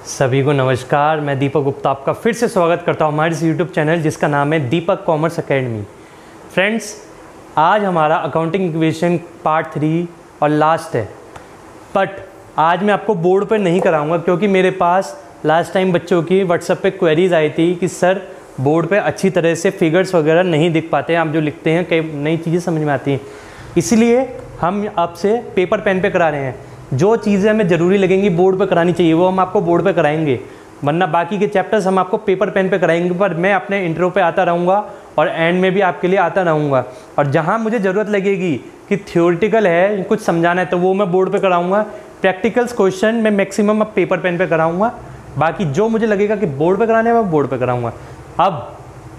सभी को नमस्कार। मैं दीपक गुप्ता आपका फिर से स्वागत करता हूं हमारे इस यूट्यूब चैनल जिसका नाम है दीपक कॉमर्स एकेडमी। फ्रेंड्स, आज हमारा अकाउंटिंग इक्वेशन पार्ट 3 और लास्ट है। बट आज मैं आपको बोर्ड पर नहीं कराऊंगा क्योंकि मेरे पास लास्ट टाइम बच्चों की व्हाट्सएप पे क्वेरीज आई थी कि सर बोर्ड पे अच्छी तरह से फिगर्स वगैरह नहीं दिख पाते हैं, आप जो लिखते हैं कई नई चीज़ें समझ में आती हैं, इसीलिए हम आपसे पेपर पेन पे करा रहे हैं। जो चीज़ें हमें ज़रूरी लगेंगी बोर्ड पे करानी चाहिए वो हम आपको बोर्ड पे कराएंगे, वरना बाकी के चैप्टर्स हम आपको पेपर पेन पे कराएंगे। पर मैं अपने इंट्रो पे आता रहूँगा और एंड में भी आपके लिए आता रहूँगा, और जहाँ मुझे ज़रूरत लगेगी कि थियोरेटिकल है कुछ समझाना है तो वो मैं बोर्ड पे कराऊँगा। प्रैक्टिकल्स क्वेश्चन मैं मैक्सिमम अब पेपर पेन पे कराऊँगा, बाकी जो मुझे लगेगा कि बोर्ड पे कराने है मैं बोर्ड पे कराऊँगा। अब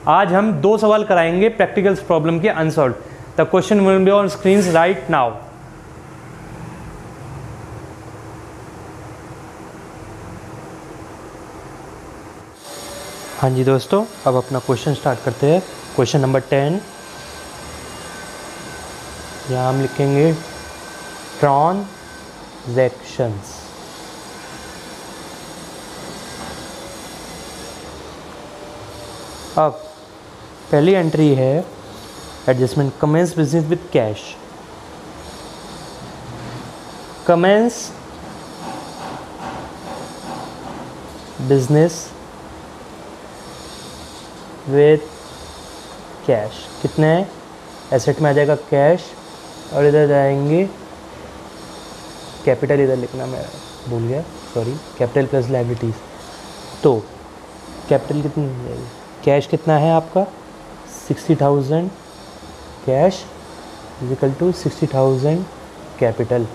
आज हम 2 सवाल कराएंगे प्रैक्टिकल्स प्रॉब्लम के unsolved. The question will be on screen right now. हाँ जी दोस्तों, अब अपना क्वेश्चन स्टार्ट करते हैं। क्वेश्चन नंबर 10, यहाँ हम लिखेंगे ट्रांजैक्शंस। अब पहली एंट्री है adjustment commence business with cash. Commence business with cash. कितने हैं? एसेट में आ जाएगा कैश और इधर जाएंगे कैपिटल, इधर लिखना मैं भूल गया, सॉरी, कैपिटल प्लस लायबिलिटीज़। तो कैपिटल कितनी हो जाएगी? कैश कितना है आपका 60,000 कैश इक्वल टू 60,000 कैपिटल,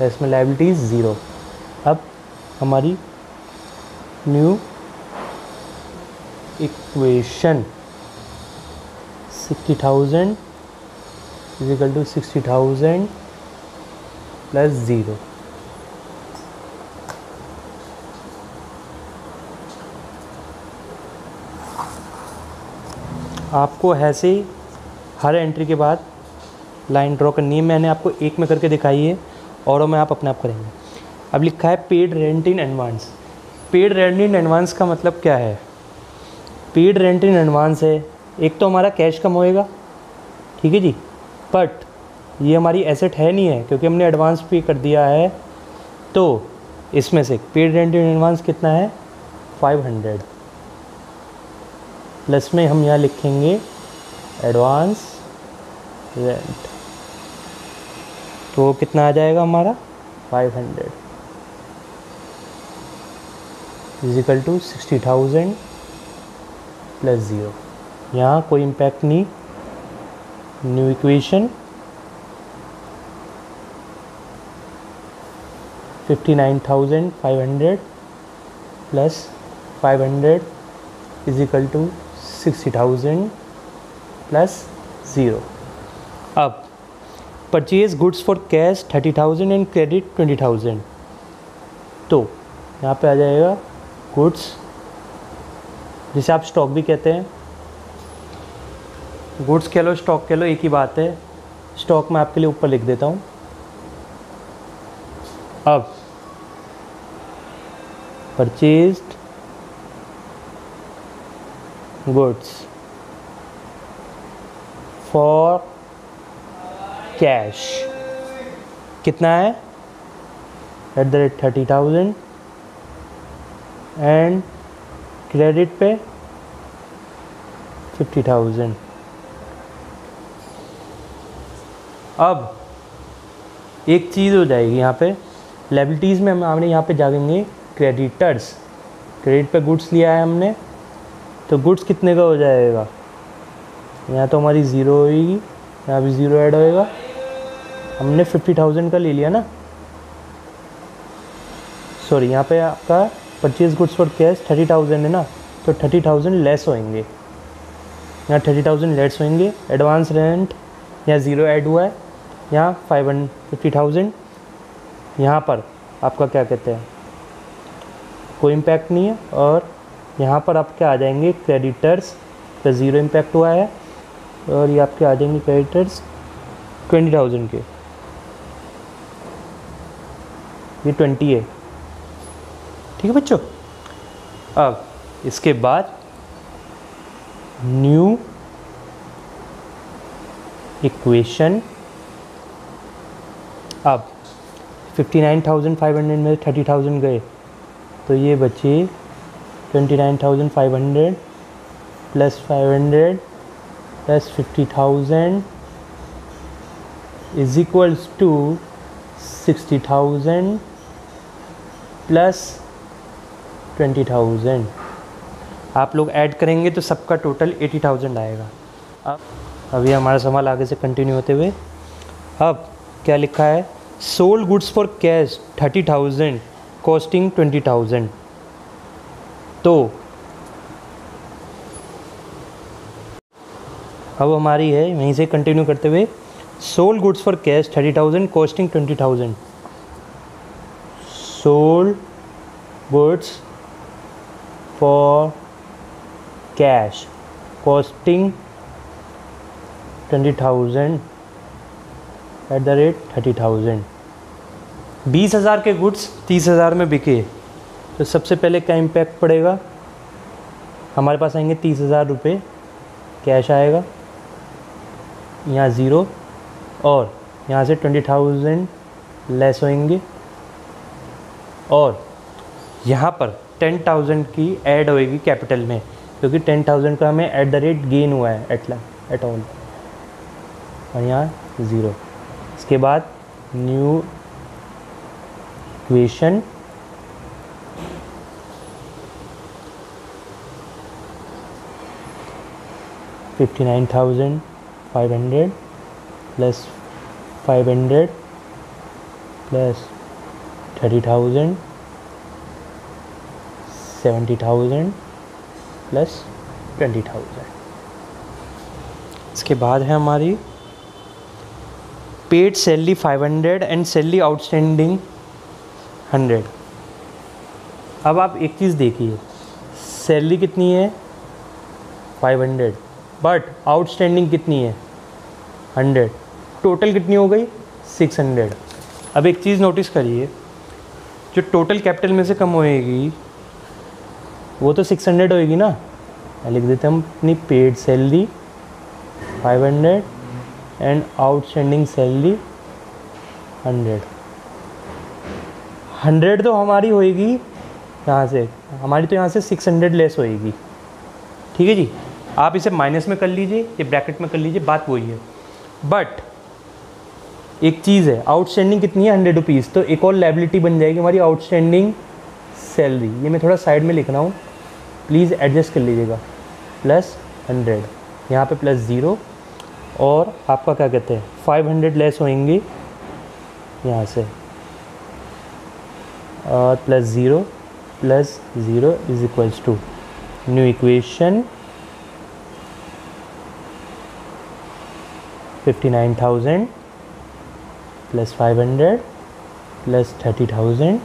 इसमें लायबिलिटीज़ 0। अब हमारी new equation 60,000 equal to 60,000 plus 0। आपको ऐसे ही हर एंट्री के बाद लाइन ड्रॉ करनी है। मैंने आपको एक में करके दिखाई है और में आप अपने आप करेंगे। अब लिखा है paid rent in advance. Paid rent in advance का मतलब क्या है? पेड रेंट इन एडवांस है, एक तो हमारा कैश कम होएगा, ठीक है जी, बट ये हमारी एसेट है नहीं है क्योंकि हमने एडवांस पे कर दिया है। तो इसमें से पेड रेंट इन एडवांस कितना है 500, प्लस में हम यहाँ लिखेंगे एडवांस रेंट, तो कितना आ जाएगा हमारा 500 इक्वल टू 60,000 प्लस 0। यहाँ कोई इम्पैक्ट नहीं। New equation 59,500 plus 500 is equal to 60,000 plus 0। अब purchase goods for cash 30,000 and credit 20,000। तो यहाँ पे आ जाएगा गुड्स, जिसे आप स्टॉक भी कहते हैं। गुड्स कह लो स्टॉक कह लो एक ही बात है। स्टॉक मैं आपके लिए ऊपर लिख देता हूँ। अब परचेज्ड गुड्स फॉर कैश कितना है @ 30,000 एंड क्रेडिट पे 50,000। अब एक चीज़ हो जाएगी यहाँ पे लायबिलिटीज़ में, हमने यहाँ पे जाएंगे क्रेडिटर्स। क्रेडिट पे गुड्स लिया है हमने, तो गुड्स कितने का हो जाएगा? यहाँ तो हमारी 0 होगी, यहाँ भी 0 ऐड होएगा। हमने 50,000 का ले लिया ना, सॉरी, यहाँ पे आपका परचेज गुड्स फॉर कैश 30,000 है ना, तो 30,000 लेस होंगे, यहाँ 30,000 लेस होंगे। एडवांस रेंट यहाँ 0 ऐड हुआ है, यहाँ 50,000। यहाँ पर आपका क्या कहते हैं, कोई इम्पैक्ट नहीं है। और यहाँ पर आपके आ जाएंगे क्रेडिटर्स का 0 इम्पैक्ट हुआ है, और ये आपके आ जाएंगे क्रेडिटर्स 20,000 के, ये 20 है। ठीक है बच्चों। अब इसके बाद न्यू इक्वेशन। अब 59,500 में 30,000 गए तो ये बचे 29,500 plus 500 plus 50,000 is equals to 60,000 plus 20,000। आप लोग ऐड करेंगे तो सबका टोटल 80,000 आएगा। अब अभी हमारा सवाल आगे से कंटिन्यू होते हुए, अब क्या लिखा है, sold goods for cash 30,000 costing 20,000। तो अब हमारी है वहीं से कंटिन्यू करते हुए, sold goods for cash 30,000 costing 20,000। Sold goods for cash costing 20,000 at the rate 30,000। 20,000 के गुड्स 30,000 में बिके तो सबसे पहले क्या इम्पैक्ट पड़ेगा, हमारे पास आएंगे 30,000 रुपये कैश आएगा, यहाँ ज़ीरो, और यहाँ से 20,000 लेस होंगे, और यहाँ पर 10,000 की ऐड होएगी कैपिटल में, क्योंकि 10,000 का हमें एट द रेट गेन हुआ है एट ऑल, और यहाँ ज़ीरो। इसके बाद new equation, $59,500 plus 500 plus 30,000 70,000 plus 20,000। इसके बाद है हमारी paid salary 500 and salary outstanding 100। अब आप एक चीज़ देखिए, सैलरी कितनी है 500, बट आउटस्टैंडिंग कितनी है 100, टोटल कितनी हो गई 600। अब एक चीज़ नोटिस करिए, जो टोटल कैपिटल में से कम होएगी वो तो 600 होएगी ना, लिख देते हम अपनी paid salary 500 and outstanding salary 100। 100 तो हमारी होएगी यहाँ से, हमारी तो यहाँ से 600 लेस होएगी, ठीक है जी। आप इसे माइनस में कर लीजिए या ब्रैकेट में कर लीजिए, बात वही है। बट एक चीज़ है, आउटस्टैंडिंग कितनी है 100 रुपीज़, तो एक और लायबिलिटी बन जाएगी हमारी आउटस्टैंडिंग सैलरी। ये मैं थोड़ा साइड में लिख रहा हूँ, प्लीज़ एडजस्ट कर लीजिएगा। प्लस 100, यहाँ पे प्लस 0, और आपका क्या कहते हैं 500 लेस होंगे यहाँ से, और plus 0 is equals to new equation 59,000 plus 500 plus 30,000,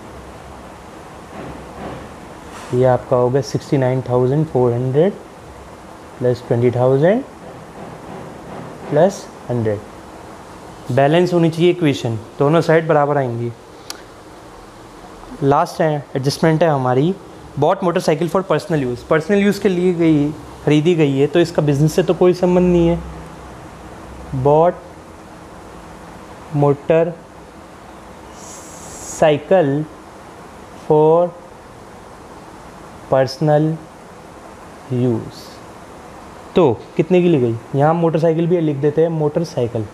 ये आपका हो गया 69,400 प्लस 20,000 प्लस 100। बैलेंस होनी चाहिए इक्वेशन, दोनों साइड बराबर आएंगी। लास्ट एडजस्टमेंट है हमारी, bought motorcycle for personal use. Personal use के लिए खरीदी गई है, तो इसका बिजनेस से तो कोई संबंध नहीं है। Bought motorcycle for personal use, तो कितने की ली गई, यहाँ मोटरसाइकिल भी लिख देते हैं, मोटरसाइकिल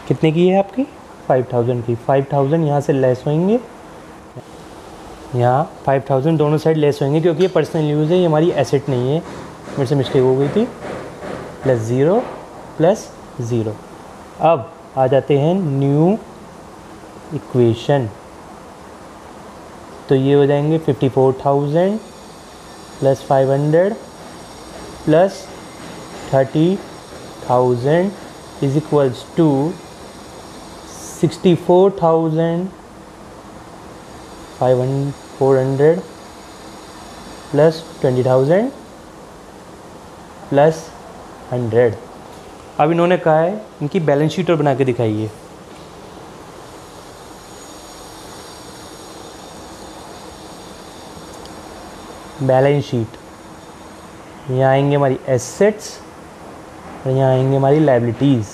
कितने की है आपकी 5,000 की। 5,000 यहाँ से लेस होंगे, यहाँ 5,000 दोनों साइड लेस होंगे, क्योंकि ये पर्सनल यूज़ है, ये हमारी एसेट नहीं है, मेरे से मिस्टेक हो गई थी। Plus 0 plus 0। अब आ जाते हैं न्यू इक्वेशन, तो ये हो जाएंगे 54,000 plus 500 plus 30,000 is equals to 64,400 plus 20,000 plus 100। अब इन्होंने कहा है इनकी बैलेंस शीट और बना के दिखाइए। बैलेंस शीट, यहाँ आएंगे हमारी एसेट्स और यहाँ आएंगे हमारी लायबिलिटीज़।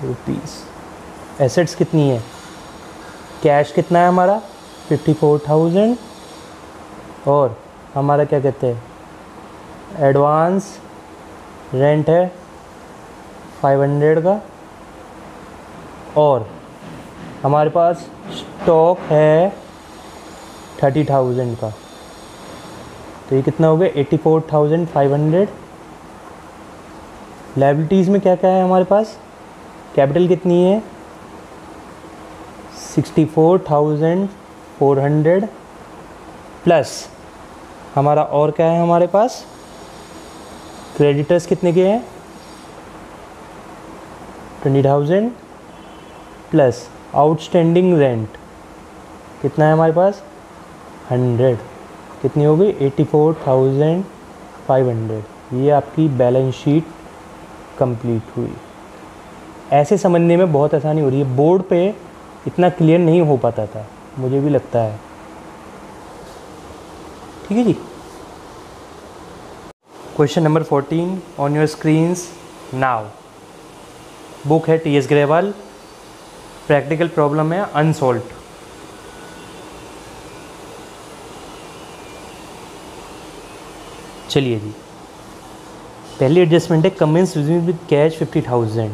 रुपीज़ एसेट्स कितनी है, कैश कितना है हमारा 54,000 और हमारा क्या कहते हैं एडवांस रेंट है 500 का और हमारे पास स्टॉक है 30,000 का। तो ये कितना हो गया 84,500। लायबिलिटीज़ में क्या क्या है हमारे पास, कैपिटल कितनी है 64,400 प्लस हमारा और क्या है हमारे पास क्रेडिटर्स कितने के हैं 20,000 प्लस आउटस्टैंडिंग रेंट कितना है हमारे पास 100, कितनी हो गई 84,500। ये आपकी बैलेंस शीट कंप्लीट हुई। ऐसे समझने में बहुत आसानी हो रही है, बोर्ड पे इतना क्लियर नहीं हो पाता था, मुझे भी लगता है। ठीक है जी। Question number 14 on your screens now. Book है T S Grewal, practical problem है अनसॉल्व्ड। चलिए जी, पहली एडजस्टमेंट है commence with cash 50,000।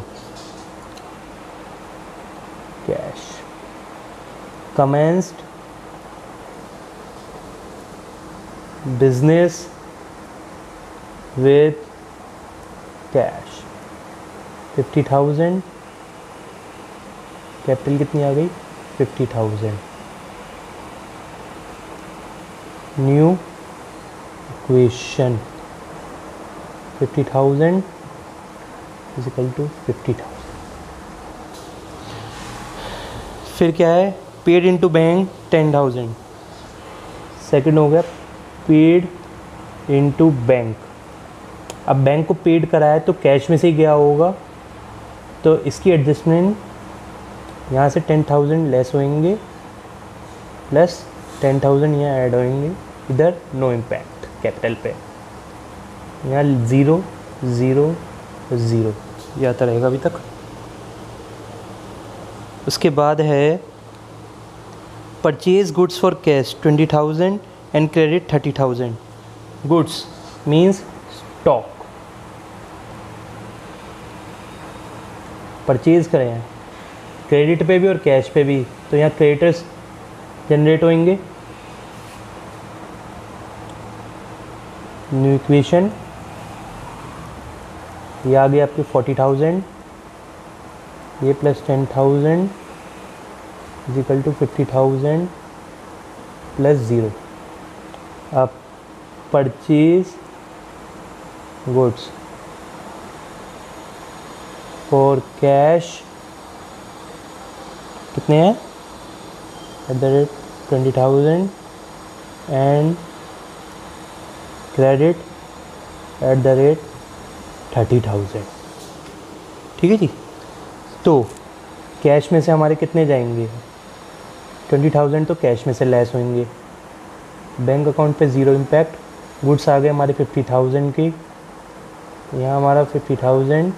Cash commenced business with cash 50,000, capital कितनी आ गई 50,000। New equation 50,000 is equal to 50,000। फिर क्या है पेड इनटू बैंक 10,000। सेकंड हो गया पेड इनटू बैंक। अब बैंक को पेड कराया तो कैश में से ही गया होगा, तो इसकी एडजस्टमेंट यहाँ से 10,000 लेस होंगे प्लस 10,000 यहाँ ऐड होंगे, इधर नो इम्पैक्ट कैपिटल पे, यहाँ 0 0 0 ये आता रहेगा अभी तक। उसके बाद है purchase goods for cash 20,000 and credit 30,000। Goods means stock, purchase करें हैं क्रेडिट पे भी और कैश पे भी, तो यहाँ क्रेडिटर्स जनरेट होंगे। न्यू इक्वेशन ये आ गया आपके 40,000, ये plus 10,000 is equal to 50,000 plus 0। अब परचेज गुड्स फॉर कैश कितने हैं @20,000 एंड क्रेडिट @30,000। ठीक है जी। तो कैश में से हमारे कितने जाएंगे 20,000, तो कैश में से लेस होंगे। बैंक अकाउंट पे 0 इम्पैक्ट। गुड्स आ गए हमारे 50,000 के, यहाँ हमारा 50,000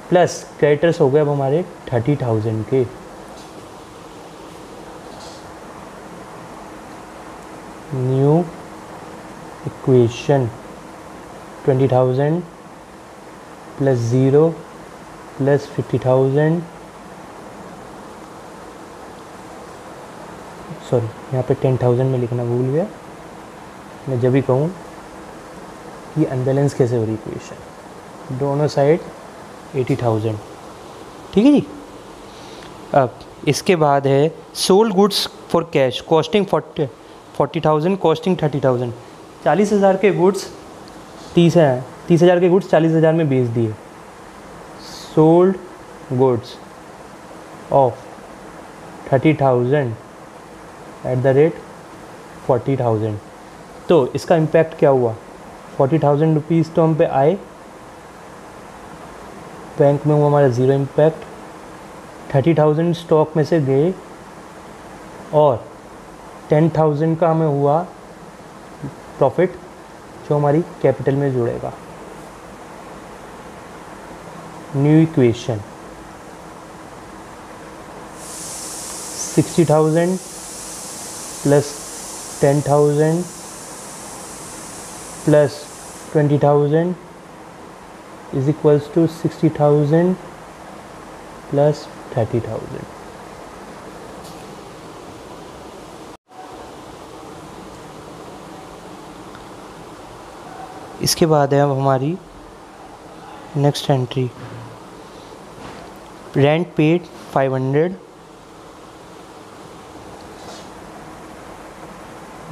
प्लस क्रेडिटर्स हो गए अब हमारे 30,000 के। New equation 20,000 plus 0 plus 50,000, sorry यहाँ पे 10,000 में लिखना भूल गया। मैं जब भी कहूँ कि अनबैलेंस कैसे हो रही इक्वेशन, दोनों साइड 80,000। ठीक है जी। अब इसके बाद है sold goods for cash costing 40,000 costing 30,000। 40,000 के गुड्स 30,000 के गुड्स 40,000 में बेच दिए। Sold goods of 30,000 @40,000। तो इसका इम्पैक्ट क्या हुआ 40,000 रुपीज़ तो हम पे आए, बैंक में हुआ हमारा 0 इम्पैक्ट। 30,000 स्टॉक में से गए और 10,000 का हमें हुआ प्रॉफिट जो हमारी कैपिटल में जुड़ेगा। New equation 60,000 plus 10,000 plus 20,000 is equals to 60,000 plus 30,000। इसके बाद है अब हमारी next entry, rent paid 500,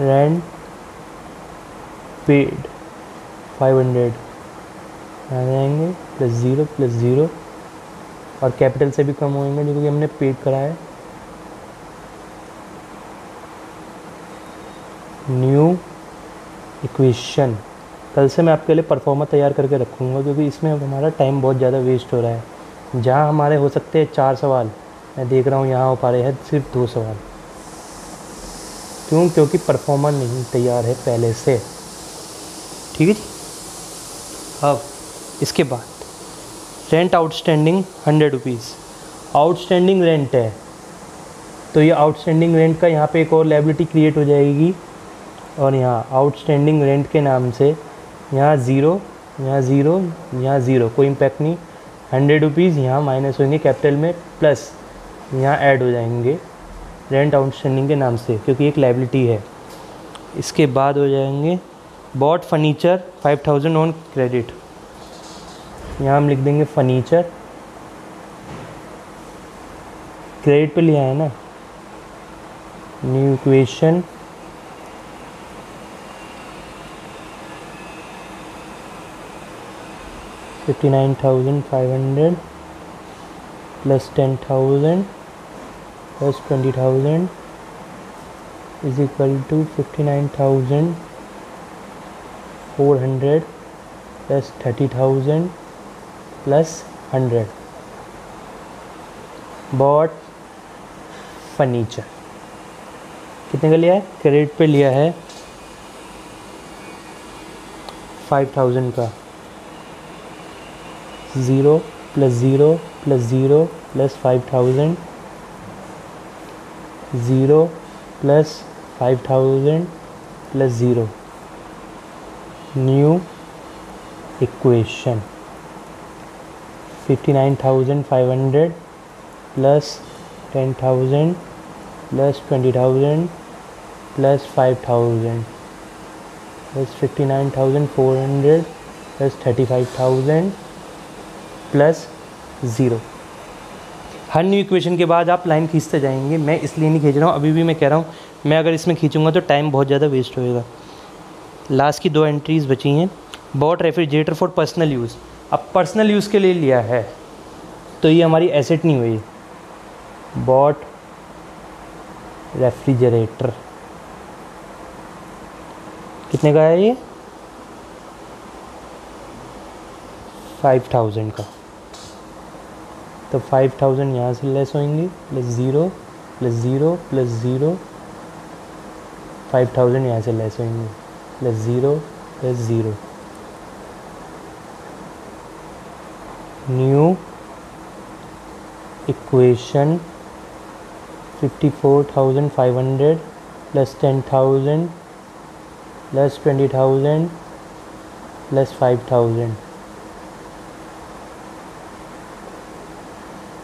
rent paid 500 आ जाएंगे प्लस ज़ीरो और कैपिटल से भी कम होंगे जो कि हमने पेड करा है। न्यू इक्वेशन, कल से मैं आपके लिए परफॉर्मर तैयार करके रखूँगा क्योंकि इसमें अब हमारा टाइम बहुत ज़्यादा वेस्ट हो रहा है। जहाँ हमारे हो सकते हैं 4 सवाल, मैं देख रहा हूँ यहाँ हो पा रहे हैं सिर्फ 2 सवाल। क्यों? क्योंकि परफॉर्मर नहीं तैयार है पहले से। ठीक है जी। अब इसके बाद rent outstanding 100 rupees, outstanding rent है तो ये आउटस्टैंडिंग रेंट का यहाँ पे एक और लायबिलिटी क्रिएट हो जाएगी और यहाँ आउटस्टैंडिंग रेंट के नाम से यहाँ ज़ीरो, यहाँ ज़ीरो, यहाँ ज़ीरो, कोई इम्पैक्ट नहीं। 100 रुपीज़ यहाँ माइनस होंगे कैपिटल में, प्लस यहाँ ऐड हो जाएंगे रेंट आउटस्टैंडिंग के नाम से क्योंकि एक लायबिलिटी है। इसके बाद हो जाएंगे बॉट फर्नीचर 5,000 ऑन क्रेडिट, यहाँ हम लिख देंगे फर्नीचर, क्रेडिट पे लिया है ना। New equation $59,500 plus 10,000 plus 20,000 is equal to 59,400 plus 30,000 plus 100। Bought furniture कितने का लिया है? क्रेडिट पे लिया है 5,000 का। 0 plus 0 plus 0 plus 5,000, 0 plus 5,000 plus 0। New equation 59,500 plus 10,000 plus 20,000 plus 5,000 plus 59,400 plus 35,000 plus 0। हर न्यू इक्वेशन के बाद आप लाइन खींचते जाएंगे। मैं इसलिए नहीं खींच रहा हूँ, अभी भी मैं कह रहा हूँ, मैं अगर इसमें खींचूंगा तो टाइम बहुत ज़्यादा वेस्ट होएगा। लास्ट की 2 एंट्रीज़ बची हैं। Bought refrigerator for personal use, अब पर्सनल यूज़ के लिए लिया है तो ये हमारी एसेट नहीं हुई। बॉट रेफ्रिजरेटर कितने का है? ये 5,000 का, तो 5,000 यहाँ से लेस होंगी प्लस 0 प्लस 0 प्लस 0, 5,000 यहाँ से लेस होंगी plus 0 plus 0। New equation 54,500 plus 10,000 plus 20,000 plus 5,000,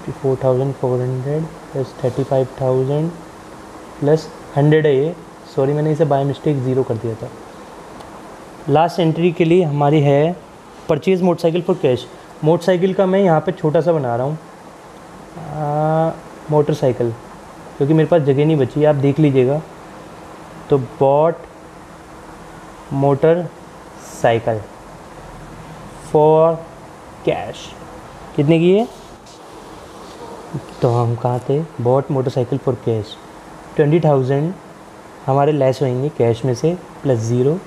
54,400 plus 35,000 plus 100 है ये, सॉरी मैंने इसे बाय मिस्टेक 0 कर दिया था। लास्ट एंट्री के लिए हमारी है purchase motorcycle for cash. Motorcycle का मैं यहाँ पे छोटा सा बना रहा हूँ मोटरसाइकिल, क्योंकि मेरे पास जगह नहीं बची, आप देख लीजिएगा। तो bought motorcycle for cash कितने की है? तो हम कहाँ थे? बॉट मोटरसाइकिल फॉर कैश 20,000 हमारे लेस होंगे कैश में से, प्लस 0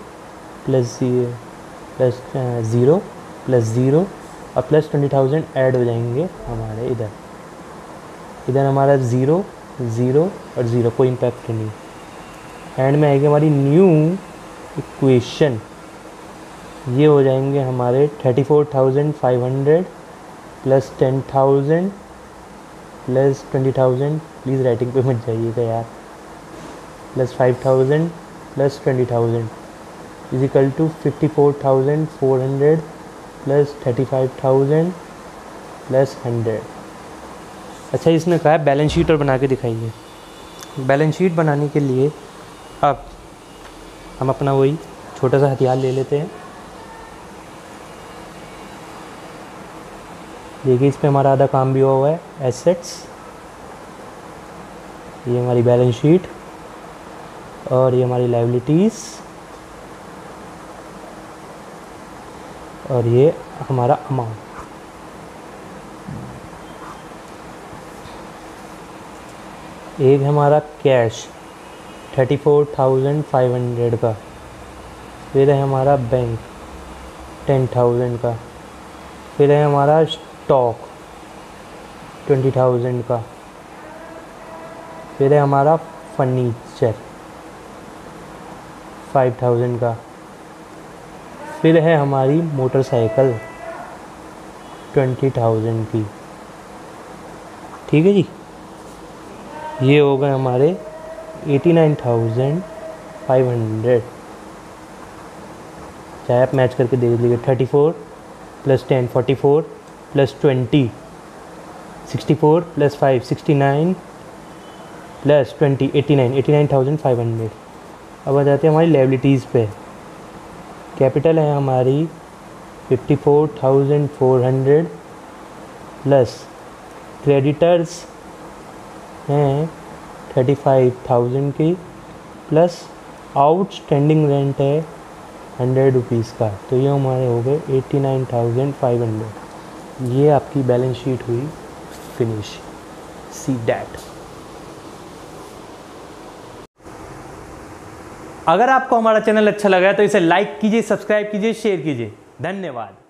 प्लस 0 प्लस 0 और प्लस 20,000 ऐड हो जाएंगे हमारे इधर हमारा 0 ज़ीरो और ज़ीरो, कोई इम्पैक्ट नहीं। एंड में आएगी हमारी न्यू इक्वेशन, ये हो जाएंगे हमारे 34,500 प्लस 10,000 प्लस 20,000, प्लीज़ राइटिंग पे मत जाइएगा यार, plus 5,000 plus 20,000 is equal to 54,400 plus 35,000 plus 100। अच्छा, इसने कहा है बैलेंस शीट और बना के दिखाइए। बैलेंस शीट बनाने के लिए अब हम अपना वही छोटा सा हथियार ले लेते हैं। देखिए इस पे हमारा आधा काम भी हुआ है, एसेट्स, ये हमारी बैलेंस शीट और ये हमारी लायबिलिटीज़ और ये हमारा अमाउंट। एक हमारा कैश 34,500 का, फिर है हमारा बैंक 10,000 का, फिर है हमारा स्टॉक 20,000 का, फिर है हमारा फर्नीचर 5,000 का, फिर है हमारी मोटरसाइकिल 20,000 की। ठीक है जी, ये हो गए हमारे 89,500। चाहे आप मैच करके देख लीजिए, 34 प्लस 10 44 प्लस 20 64 प्लस 5 69 प्लस 20 89,500। अब आ जाते हैं हमारी लायबिलिटीज़ पे। कैपिटल है हमारी 54,400 प्लस क्रेडिटर्स हैं 35,000 की प्लस आउटस्टैंडिंग रेंट है 100 रुपीज़ का। तो ये हमारे हो गए 89,500। ये आपकी बैलेंस शीट हुई फिनिश। See that. अगर आपको हमारा चैनल अच्छा लगा है तो इसे लाइक कीजिए, सब्सक्राइब कीजिए, शेयर कीजिए। धन्यवाद।